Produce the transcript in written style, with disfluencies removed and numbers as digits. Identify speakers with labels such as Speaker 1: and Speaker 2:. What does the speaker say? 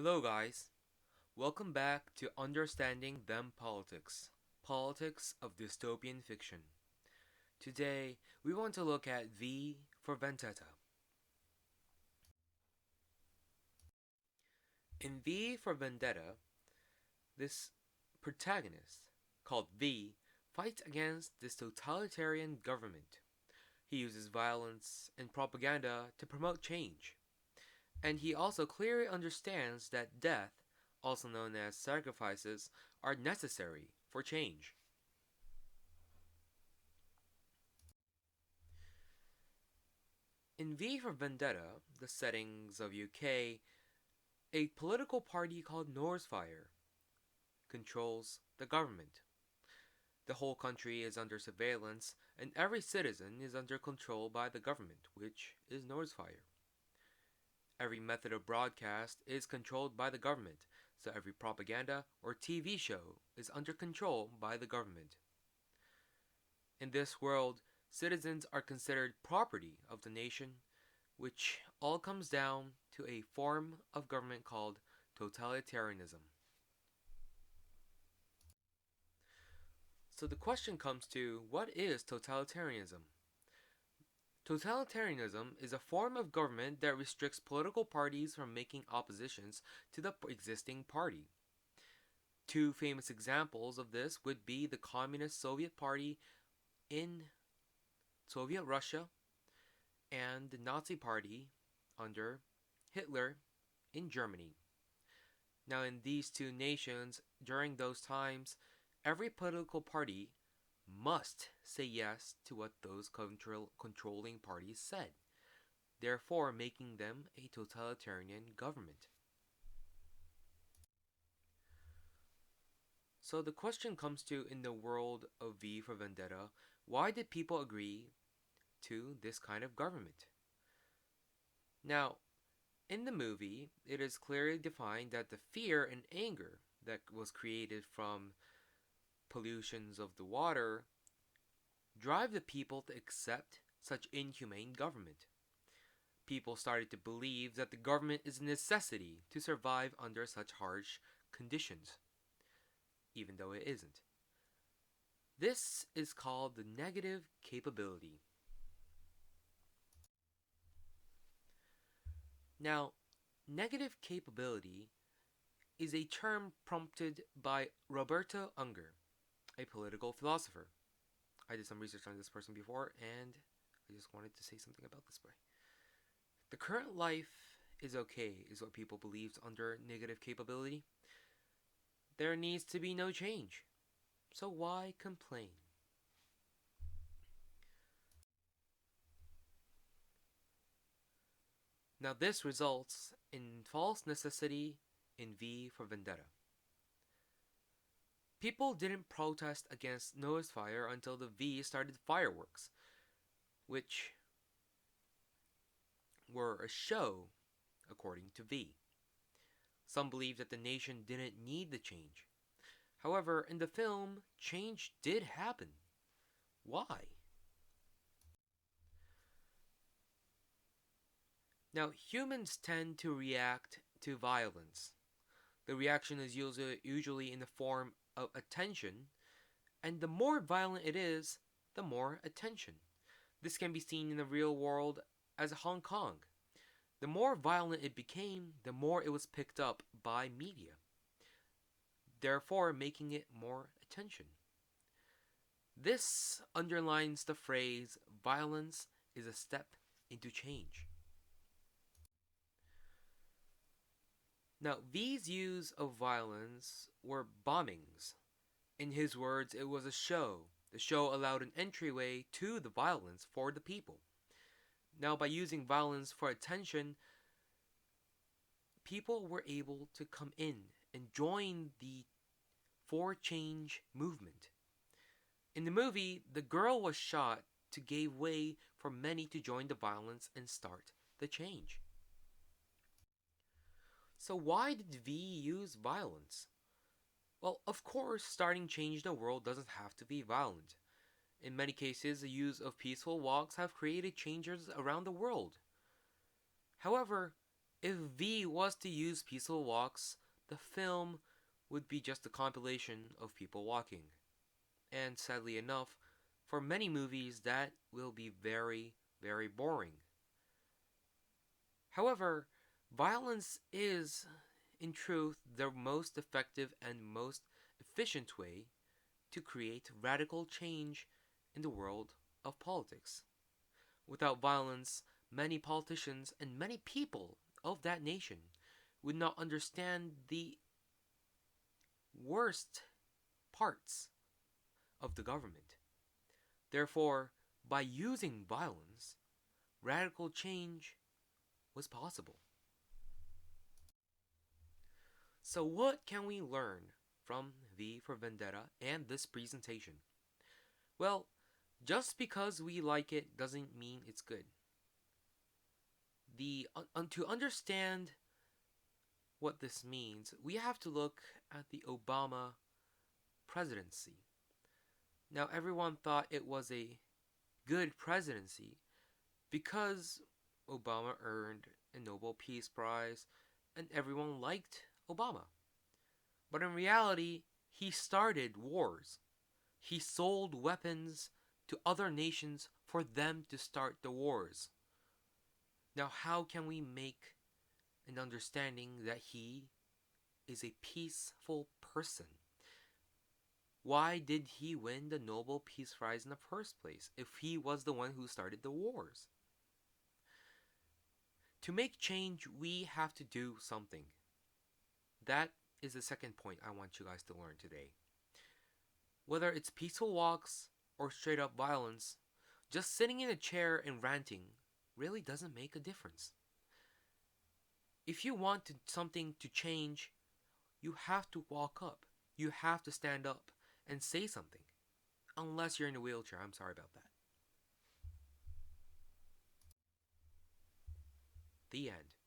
Speaker 1: Hello, guys. Welcome back to Understanding Them Politics, Politics of Dystopian Fiction. Today, we want to look at V for Vendetta. In V for Vendetta, this protagonist, called V, fights against this totalitarian government. He uses violence and propaganda to promote change. And he also clearly understands that death, also known as sacrifices, are necessary for change. In V for Vendetta, the settings of UK, a political party called Northfire controls the government. The whole country is under surveillance, and every citizen is under control by the government, which is Northfire. Every method of broadcast is controlled by the government, so every propaganda or TV show is under control by the government. In this world, citizens are considered property of the nation, which all comes down to a form of government called totalitarianism. So the question comes to, what is totalitarianism? Totalitarianism is a form of government that restricts political parties from making oppositions to the existing party. Two famous examples of this would be the Communist Soviet Party in Soviet Russia and the Nazi Party under Hitler in Germany. Now, in these two nations, during those times, every political party must say yes to what those controlling parties said, therefore making them a totalitarian government. So the question comes to, in the world of V for Vendetta, why did people agree to this kind of government? Now, in the movie, it is clearly defined that the fear and anger that was created from pollutions of the water drive the people to accept such inhumane government. People started to believe that the government is a necessity to survive under such harsh conditions, even though it isn't. This is called the negative capability. Now, negative capability is a term prompted by Roberto Unger, a political philosopher. I did some research on this person before, and I just wanted to say something about this guy. The current life is okay, is what people believe under negative capability. There needs to be no change. So why complain? Now this results in false necessity in V for Vendetta. People didn't protest against Noah's fire until the V started fireworks, which were a show, according to V. Some believe that the nation didn't need the change. However, in the film, change did happen. Why? Now, humans tend to react to violence. The reaction is usually in the form of attention, and the more violent it is, the more attention. This can be seen in the real world as Hong Kong. The more violent it became, the more it was picked up by media, therefore making it more attention. This underlines the phrase, violence is a step into change. Now, V's use of violence were bombings. In his words, it was a show. The show allowed an entryway to the violence for the people. Now, by using violence for attention, people were able to come in and join the for change movement. In the movie, the girl was shot to give way for many to join the violence and start the change. So why did V use violence? Well, of course, starting change in the world doesn't have to be violent. In many cases, the use of peaceful walks have created changes around the world. However, If V was to use peaceful walks, the film would be just a compilation of people walking. And sadly enough, for many movies, that will be very, very boring. However, violence is, in truth, the most effective and most efficient way to create radical change in the world of politics. Without violence, many politicians and many people of that nation would not understand the worst parts of the government. Therefore, by using violence, radical change was possible. So, what can we learn from V for Vendetta and this presentation? Well, just because we like it doesn't mean it's good. To understand what this means, we have to look at the Obama presidency. Now, everyone thought it was a good presidency because Obama earned a Nobel Peace Prize and everyone liked Obama. But in reality, he started wars. He sold weapons to other nations for them to start the wars. Now, how can we make an understanding that he is a peaceful person? Why did he win the Nobel Peace Prize in the first place if he was the one who started the wars? To make change, we have to do something. That is the second point I want you guys to learn today. Whether it's peaceful walks or straight up violence, just sitting in a chair and ranting really doesn't make a difference. If you want something to change, you have to walk up. You have to stand up and say something. Unless you're in a wheelchair, I'm sorry about that. The end.